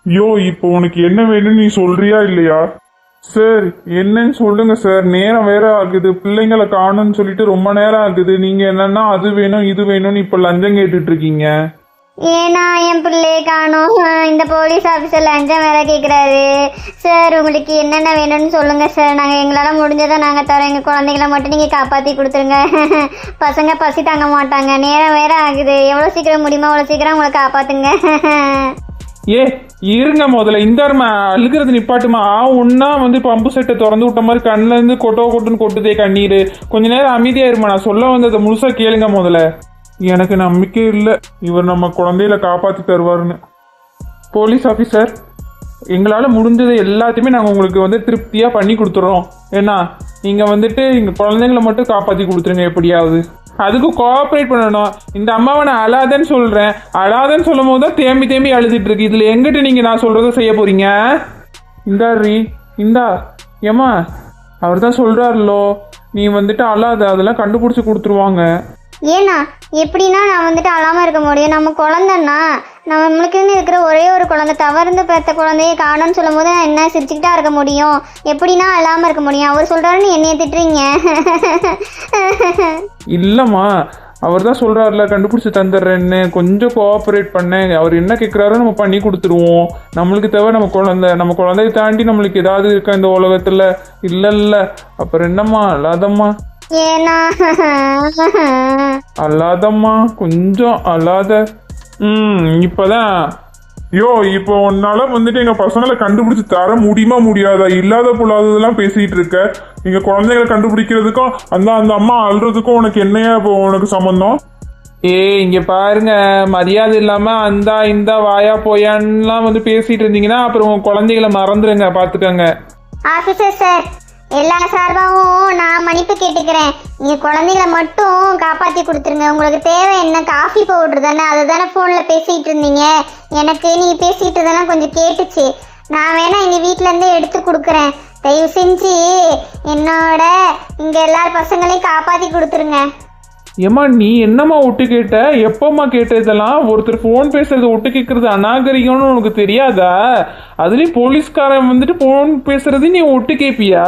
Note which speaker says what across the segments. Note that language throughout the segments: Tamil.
Speaker 1: ஐயோ, இப்போ உனக்கு என்ன வேணும்னு நீ சொல்றியா இல்லையா? சார், என்னன்னு சொல்லுங்க சார். நேரம் வேற ஆகுது, பிள்ளைங்களை காணும்னு சொல்லிட்டு ரொம்ப நேரம் ஆகுது. நீங்க என்னன்னா அது வேணும் இது வேணும்னு இப்ப லஞ்சம் கேட்டுட்டு இருக்கீங்க.
Speaker 2: ஏன்னா என் பிள்ளையை காணோம், இந்த போலீஸ் ஆஃபீஸர் லஞ்சம் வேற கேட்குறாரு. சார் உங்களுக்கு என்னென்ன வேணும்னு சொல்லுங்க சார், நாங்கள் எங்களால் முடிஞ்சதை நாங்கள் தரோம். எங்கள் குழந்தைங்கள மட்டும் நீங்கள் காப்பாற்றி கொடுத்துருங்க. பசங்க பசி தாங்க மாட்டாங்க, நேரம் வேற ஆகுது. எவ்வளோ சீக்கிரம் முடியுமோ அவ்வளோ சீக்கிரம் உங்களை காப்பாற்றுங்க.
Speaker 1: ஏ இருங்க, முதல்ல இந்த அழுகிறது நிப்பாட்டுமா. ஒன்னா வந்து பம்பு செட்டை திறந்து விட்ட மாதிரி கண்ணுல இருந்து கொட்டுன்னு கொட்டுதே கண்ணீர். கொஞ்ச நேரம் அமைதியா இருமா, நான் சொல்ல வந்ததை முழுசா கேளுங்க முதல்ல. எனக்கு நம்பிக்கை இல்லை இவர் நம்ம குழந்தையில காப்பாற்றி தருவாருன்னு. போலீஸ் ஆஃபீஸர், எங்களால் முடிஞ்சது எல்லாத்தையுமே நாங்கள் உங்களுக்கு வந்து திருப்தியாக பண்ணி கொடுத்துட்றோம். ஏன்னா நீங்கள் வந்துட்டு எங்கள் குழந்தைங்களை மட்டும் காப்பாற்றி கொடுத்துருங்க எப்படியாவது. அதுக்கு கோஆப்ரேட் பண்ணணும். இந்த அம்மாவை நான் அழாதன்னு சொல்கிறேன், அழாதன்னு சொல்லும் போது தான் தேம்பி அழுதுட்டு இருக்கு. இதில் எங்கிட்ட நீங்கள் நான் சொல்கிறத செய்ய போகிறீங்க? இந்தாரி இந்தா ஏம்மா, அவர் தான் சொல்கிறாருலோ, நீ வந்துட்டு அழாத, அதெல்லாம் கண்டுபிடிச்சி கொடுத்துருவாங்க.
Speaker 2: ஏன்னா எப்படின்னா நான் வந்துட்டு அழாமல் இருக்க முடியும்? நம்ம குழந்தைன்னா நம்மளுக்குன்னு இருக்கிற ஒரே ஒரு குழந்தை, தவறுந்து பெற்ற குழந்தைய காணும்னு சொல்லும் போது நான் என்ன சிரிச்சுக்கிட்டா இருக்க முடியும்? எப்படின்னா அழாமல் இருக்க முடியும்? அவர் சொல்கிறாருன்னு என்னைய திட்டுறீங்க.
Speaker 1: இல்லைம்மா, அவர் தான் சொல்கிறாருல கண்டுபிடிச்சி தந்துடுறேன்னு. கொஞ்சம் கோஆப்ரேட் பண்ணேன். அவர் என்ன கேட்குறாரோ நம்ம பண்ணி கொடுத்துருவோம். நம்மளுக்கு தேவை நம்ம குழந்தைய தாண்டி நம்மளுக்கு ஏதாவது இருக்கா இந்த உலகத்தில்? இல்லை. அப்புறம் என்னம்மா, அல்லாதம்மா
Speaker 2: ஏன்னா
Speaker 1: அல்லாதம்மா, கொஞ்சம் அல்லாத. இப்போதான் இப்போ உன்னால வந்துட்டு எங்க பசங்களை கண்டுபிடிச்சு தர முடியுமா முடியாதா? இல்லாத பொல்லாததெல்லாம் பேசிட்டு இருக்க. எங்க குழந்தைகளை கண்டுபிடிக்கிறதுக்கும் அந்த அம்மா அழுறதுக்கும் உனக்கு என்னையா இப்போ உனக்கு சம்பந்தம்? இங்க பாருங்க, மரியாதை இல்லாம இந்த வாயா போயான்லாம் வந்து பேசிட்டு இருந்தீங்கன்னா அப்புறம் உங்க குழந்தைகளை மறந்துடுங்க, பாத்துக்கோங்க.
Speaker 2: ஆஃபீஸர் சார், எல்லா சார்பாகவும் நான் மன்னிப்பு கேட்டுக்கிறேன். நீங்கள் குழந்தைகளை மட்டும் காப்பாற்றி கொடுத்துருங்க. உங்களுக்கு தேவை என்ன? காஃபி பவுட்ரு தானே, அதை தானே ஃபோனில் பேசிகிட்டு இருந்தீங்க. எனக்கு நீங்கள் பேசிகிட்டு இருந்தேன்னா கொஞ்சம் கேட்டுச்சு. நான் வேணா எங்கள் வீட்டிலேருந்தே எடுத்து கொடுக்குறேன். தயவு செஞ்சு என்னோட இங்கே எல்லா பசங்களையும் காப்பாற்றி கொடுத்துருங்க.
Speaker 1: ஏம்மா, நீ என்னம்மா ஒட்டு கேட்ட? எப்பம்மா கேட்ட? இதெல்லாம் ஒருத்தர் ஃபோன் பேசுறது ஒட்டு கேட்கறது அநாகரிகம்னு உனக்கு தெரியாதா? அதுலேயும் போலீஸ்காரன் வந்துட்டு ஃபோன் பேசுறது நீ ஒட்டு கேட்பியா?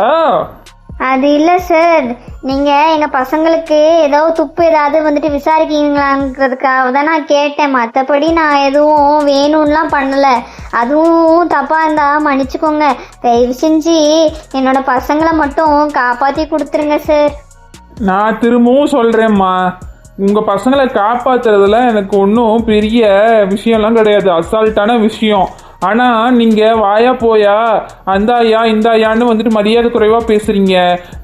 Speaker 2: அது இல்லை சார், நீங்கள் எங்கள் பசங்களுக்கு ஏதாவது வந்துட்டு விசாரிக்கீங்களாங்கிறதுக்காக தான் நான் கேட்டேன். மற்றபடி நான் எதுவும் வேணும்லாம் பண்ணலை. அதுவும் தப்பாக இருந்தால் மன்னிச்சுக்கோங்க. தயவு செஞ்சு என்னோட பசங்களை மட்டும் காப்பாற்றி கொடுத்துருங்க சார்.
Speaker 1: நான் திரும்பவும் சொல்கிறேம்மா, உங்கள் பசங்களை காப்பாற்றுறதுல எனக்கு ஒன்றும் பெரிய விஷயம்லாம் கிடையாது, அசால்ட்டான விஷயம். ஆனால் நீங்கள் வாயா போயா அந்தாயா இந்தாயான்னு வந்துட்டு மரியாதை குறைவாக பேசுகிறீங்க.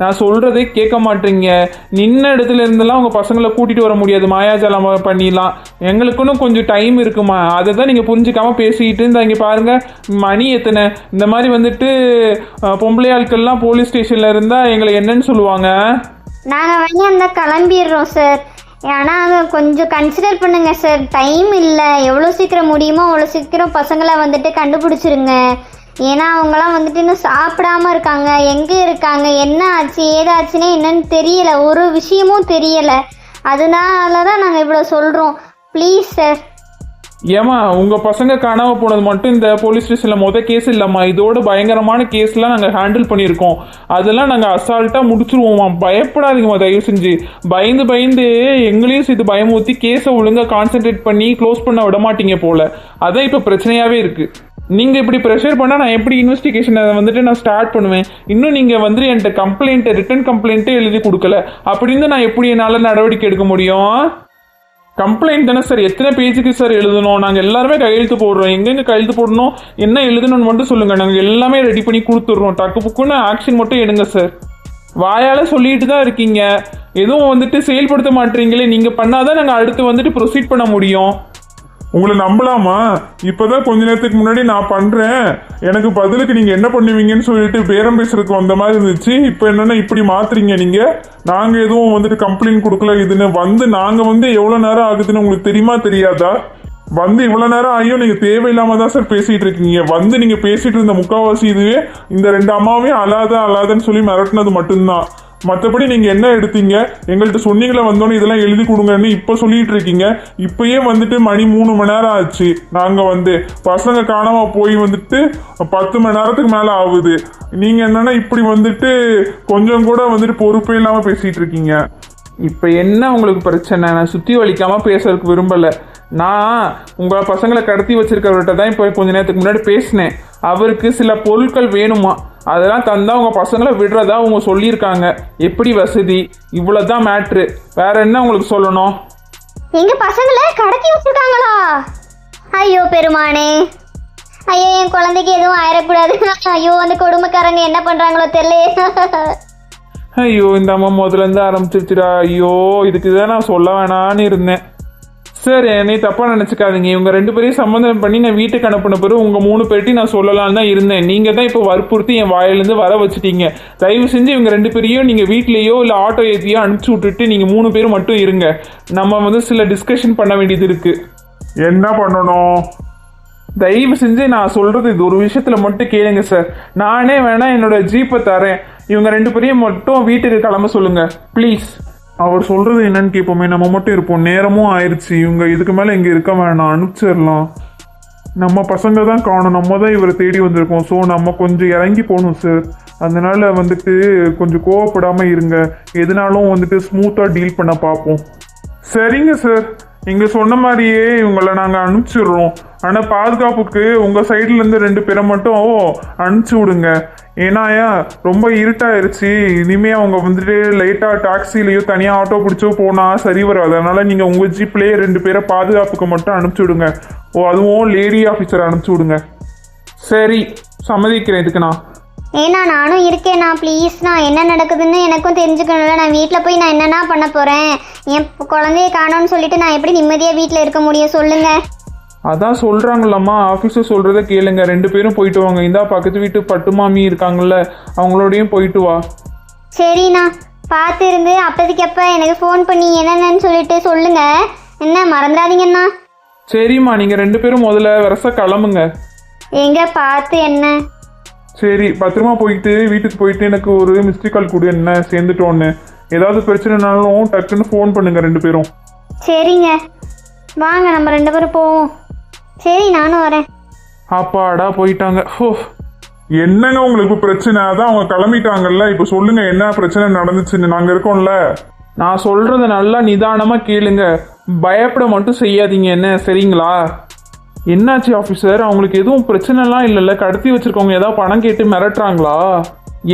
Speaker 1: நான் சொல்கிறதே கேட்க மாட்டேங்க. நின்ன இடத்துல இருந்தெல்லாம் உங்கள் பசங்களை கூட்டிகிட்டு வர முடியாது, மாயாஜாலம் பண்ணிடலாம். எங்களுக்குன்னு கொஞ்சம் டைம் இருக்குமா, அதை தான் நீங்கள் புரிஞ்சிக்காமல் பேசிக்கிட்டு இருந்தா. இங்கே பாருங்கள், மணி எத்தனை? இந்த மாதிரி வந்துட்டு பொம்பளை ஆட்கள்லாம் போலீஸ் ஸ்டேஷனில் இருந்தால் எங்களை என்னன்னு சொல்லுவாங்க?
Speaker 2: நாங்கள் வந்து அந்த கிளம்பிடுறோம் சார். ஆனால் கொஞ்சம் கன்சிடர் பண்ணுங்கள் சார், டைம் இல்லை. எவ்வளோ சீக்கிரம் முடியுமோ அவ்வளோ சீக்கிரம் பசங்களை வந்துட்டு கண்டுபிடிச்சிருங்க. ஏன்னா அவங்களாம் வந்துட்டு இன்னும் சாப்பிடாம இருக்காங்க. எங்கே இருக்காங்க, என்ன ஆச்சு ஏதாச்சுன்னே என்னன்னு தெரியலை, ஒரு விஷயமும் தெரியலை. அதனால தான் நாங்கள் இவ்வளோ சொல்கிறோம். Please sir.
Speaker 1: ஏம்மா, உங்கள் பசங்க காணாமல் போனது மட்டும் இந்த போலீஸ் ஸ்டேஷனில் கேஸ் இல்லைம்மா. இதோட பயங்கரமான கேஸ்லாம் நாங்கள் ஹேண்டில் பண்ணியிருக்கோம். அதெல்லாம் நாங்கள் அசால்ட்டாக முடிச்சுருவோம்மா. பயப்படாதீங்கம்மா தயவு செஞ்சு. பயந்து எங்களையும் சேர்த்து பயமுறுத்தி கேஸை ஒழுங்காக கான்சென்ட்ரேட் பண்ணி க்ளோஸ் பண்ண விட மாட்டீங்க போல். அதான் இப்போ பிரச்சனையாகவே இருக்குது. நீங்கள் இப்படி ப்ரெஷர் பண்ணால் நான் எப்படி இன்வெஸ்டிகேஷனை வந்துட்டு நான் ஸ்டார்ட் பண்ணுவேன்? இன்னும் நீங்கள் வந்துட்டு என்கிட்ட ரிட்டன் கம்ப்ளைண்ட்டே எழுதி கொடுக்கல. அப்படின்னு நான் எப்படி என்னால் நடவடிக்கை எடுக்க முடியும்? கம்ப்ளைண்ட் தானே சார், எத்தனை பேஜுக்கு சார் எழுதணும்? நாங்கள் எல்லாருமே கையெழுத்து போடுறோம். எங்கெங்கே கையெழுத்து போடணும், என்ன எழுதணும்னு மட்டும் சொல்லுங்கள், நாங்கள் எல்லாமே ரெடி பண்ணி கொடுத்துட்றோம். டக்கு புக்குன்னு ஆக்ஷன் மட்டும் எடுங்க சார். வாயால் சொல்லிட்டு தான் இருக்கீங்க, எதுவும் வந்துட்டு செயல்படுத்த மாட்டீங்களே. நீங்கள் பண்ணாதான் நாங்கள் அடுத்து வந்துட்டு ப்ரொசீட் பண்ண முடியும். உங்களை நம்பலாமா? இப்போதான் கொஞ்ச நேரத்துக்கு முன்னாடி நான் பண்ணுறேன், எனக்கு பதிலுக்கு நீங்கள் என்ன பண்ணுவீங்கன்னு சொல்லிட்டு பேரம் பேசுறதுக்கு வந்த மாதிரி இருந்துச்சு. இப்போ என்னென்னா இப்படி மாத்துறீங்க நீங்கள். நாங்கள் எதுவும் வந்துட்டு கம்ப்ளைண்ட் கொடுக்கல. இதுன்னு நாங்கள் எவ்வளோ நேரம் ஆகுதுன்னு உங்களுக்கு தெரியுமா தெரியாதா? இவ்வளோ நேரம் ஆகியும் நீங்கள் தேவையில்லாமல் தான் சார் பேசிகிட்டு இருக்கீங்க. நீங்கள் பேசிகிட்டு இருந்த முக்கால்வாசி இதுவே இந்த ரெண்டு அம்மாவையும் அழாதன்னு சொல்லி மிரட்டினது மட்டும்தான்.
Speaker 3: மற்றபடி நீங்கள் என்ன எடுத்தீங்க எங்கள்கிட்ட சொன்னீங்களே வந்தோன்னே இதெல்லாம் எழுதி கொடுங்கன்னு இப்போ சொல்லிட்டு இருக்கீங்க. இப்பயே வந்துட்டு மணி 3 மணி நேரம் ஆச்சு. நாங்கள் வந்து பசங்க காணாமல் போய் வந்துட்டு 10 மணி நேரத்துக்கு மேலே ஆகுது. நீங்கள் என்னன்னா இப்படி வந்துட்டு கொஞ்சம் கூட வந்துட்டு பொறுப்பே இல்லாமல் பேசிகிட்டு இருக்கீங்க.
Speaker 1: இப்போ என்ன உங்களுக்கு பிரச்சனை? நான் சுற்றி வலிக்காமல் பேசுறதுக்கு விரும்பலை. நான் உங்கள் பசங்களை கடத்தி வச்சிருக்கிறவர்கிட்ட தான் இப்போ கொஞ்ச நேரத்துக்கு முன்னாடி பேசினேன். அவருக்கு சில பொருட்கள் வேணுமா, அதெல்லாம் தந்தா உங்கள் பசங்களை விடுறதா அவங்க சொல்லியிருக்காங்க. எப்படி வசதி? இவ்வளோதான் மேட்ரு. வேற என்ன உங்களுக்கு சொல்லணும்?
Speaker 2: எங்க பசங்களை கடத்தி வச்சிருக்காங்களா? ஐயோ பெருமானே, ஐயோ என் குழந்தைக்கு எதுவும் ஆயிடக்கூடாது. ஐயோ அந்த கொடுமைக்காரங்க என்ன பண்றாங்களோ தெரியல.
Speaker 1: ஐயோ இந்த அம்மா முதலேருந்து ஆரம்பிச்சிருச்சுடா. ஐயோ இதுக்கு தான் நான் சொல்ல வேணான்னு இருந்தேன். சார் என்னை தப்பாக நினச்சிக்காதீங்க. இவங்க 2 பேரையும் சம்மந்தம் பண்ணி நான் வீட்டுக்கு அனுப்பின பிறகு உங்கள் 3 பேர்ட்டையும் நான் சொல்லலான்னு தான் இருந்தேன். நீங்கள் தான் இப்போ வற்புறுத்தி என் வாயிலேருந்து வர வச்சுட்டீங்க. தயவு செஞ்சு இவங்க 2 பேரையும் நீங்கள் வீட்லேயோ இல்லை ஆட்டோ ஏற்றியோ அனுப்பிச்சி விட்டுட்டு நீங்கள் 3 பேரும் மட்டும் இருங்க. நம்ம வந்து சில டிஸ்கஷன் பண்ண வேண்டியது இருக்குது.
Speaker 3: என்ன பண்ணணும்?
Speaker 1: தயவு செஞ்சு நான் சொல்கிறது இது ஒரு விஷயத்தில் மட்டும் கேளுங்க சார். நானே வேணா என்னோட ஜீப்பை தரேன். இவங்க 2 பேரையும் மட்டும் வீட்டுக்கு கிளம்ப சொல்லுங்கள் ப்ளீஸ்.
Speaker 3: அவர் சொல்கிறது என்னன்னு கேட்போமே, நம்ம மட்டும் இருப்போம். நேரமும் ஆயிடுச்சு. இவங்க இதுக்கு மேலே இங்கே இருக்க வேணாம், அனுப்பிச்சிடலாம். நம்ம பசங்க தான் காணும், நம்ம தான் இவரை தேடி வந்திருக்கோம். ஸோ நம்ம கொஞ்சம் இறங்கி போகணும் சார். அதனால் வந்துட்டு கொஞ்சம் கோவப்படாமல் இருங்க. எதுனாலும் வந்துட்டு ஸ்மூத்தாக டீல் பண்ண பார்ப்போம்.
Speaker 1: சரிங்க சார், நீங்கள் சொன்ன மாதிரியே இவங்களை நாங்கள் அனுப்பிச்சிடுறோம். ஆனால் பாதுகாப்புக்கு உங்கள் சைட்லேருந்து 2 பேரை மட்டும் அனுப்பிச்சி விடுங்க. ஏன்னா ரொம்ப இருட்டாயிருச்சு. இனிமேல் அவங்க வந்துட்டு லைட்டாக டாக்ஸிலேயோ தனியாக ஆட்டோ பிடிச்சோ போனால் சரி வராது. அதனால் நீங்கள் உங்கள் ஜீப்லேயே 2 பேரை பாதுகாப்புக்கு மட்டும் அனுப்பிச்சி விடுங்க. அதுவும் லேடி ஆஃபீஸர் அனுப்பிச்சி விடுங்க. சரி, சம்மதிக்கிறேன் இதுக்கு நான்.
Speaker 2: ஏன்னா நானும் இருக்கேண்ணா, ப்ளீஸ்ண்ணா. என்ன நடக்குதுன்னு எனக்கும் தெரிஞ்சுக்கணும்ல. நான் வீட்டில் போய் நான் என்னண்ணா பண்ண போகிறேன்? என் குழந்தைய காணோன்னு சொல்லிட்டு நான் எப்படி நிம்மதியாக வீட்டில் இருக்க முடியும் சொல்லுங்கள்?
Speaker 1: அதான் சொல்கிறாங்கல்லம்மா, ஆஃபீஸர் சொல்கிறத கேளுங்க. 2 பேரும் போயிட்டு வாங்க. இந்தா பக்கத்து வீட்டு பட்டு மாமி இருக்காங்கல்ல, அவங்களோடையும் போயிட்டு வா.
Speaker 2: சரிண்ணா, பார்த்து இருந்து அப்போதைக்கப்போ எனக்கு ஃபோன் பண்ணி என்னென்னு சொல்லிட்டு சொல்லுங்கள். என்ன மறந்துடாதீங்கண்ணா.
Speaker 1: சரிம்மா, நீங்கள் 2 பேரும் முதல்ல வரசா கிளம்புங்க.
Speaker 2: எங்கே பார்த்து என்ன?
Speaker 1: சரி, பத்திரமா போயிட்டு வீட்டுக்கு போயிட்டு எனக்கு ஒரு மிஸ்டு கால் கொடு, என்ன சேர்ந்துட்டோன்னு. ஏதாவது பிரச்சனைனாலும் டக்குன்னு ஃபோன் பண்ணுங்க 2 பேரும்.
Speaker 2: சரிங்க, வாங்க நம்ம 2 பேரும் போவோம். சரி நானும் வரேன்.
Speaker 1: அப்பாடா போயிட்டாங்க.
Speaker 3: என்னங்க உங்களுக்கு பிரச்சனை? அதான் அவங்க கிளம்பிட்டாங்கல்ல. இப்போ சொல்லுங்க என்ன பிரச்சனை நடந்துச்சுன்னு. நாங்கள் இருக்கோம்ல.
Speaker 1: நான் சொல்கிறத நல்லா நிதானமாக கேளுங்க. பயப்பட மட்டும் செய்யாதீங்க என்ன, சரிங்களா? என்னாச்சு ஆஃபீஸர்? அவங்களுக்கு எதுவும் பிரச்சனைலாம் இல்லைல்ல? கடத்தி வச்சுருக்கவங்க ஏதாவது பணம் கேட்டு மிரட்டுறாங்களா?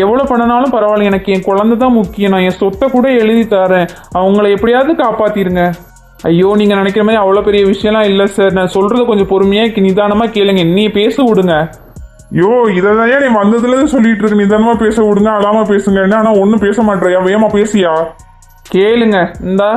Speaker 1: எவ்வளோ பண்ணனாலும் பரவாயில்ல, எனக்கு என் குழந்தை தான் முக்கியம். நான் என் சொத்தை கூட எழுதி தரேன். அவங்கள எப்படியாவது காப்பாற்றிருங்க. ஐயோ, நீங்கள் நினைக்கிற மாதிரி அவ்வளோ பெரிய விஷயம்லாம் இல்லை சார். நான் சொல்கிறத கொஞ்சம் பொறுமையாக நிதானமாக கேளுங்க. நீ பேச விடுங்க.
Speaker 3: யோ, இதான் நீ வந்ததுலேருந்து சொல்லிட்டு இருக்கு. நிதானமாக பேச விடுங்க, அழாமல் பேசுங்க. என்ன ஆனால் ஒன்றும் பேச மாட்டேறியா? வேகமாக பேசியா?
Speaker 1: கேளுங்க. இந்தா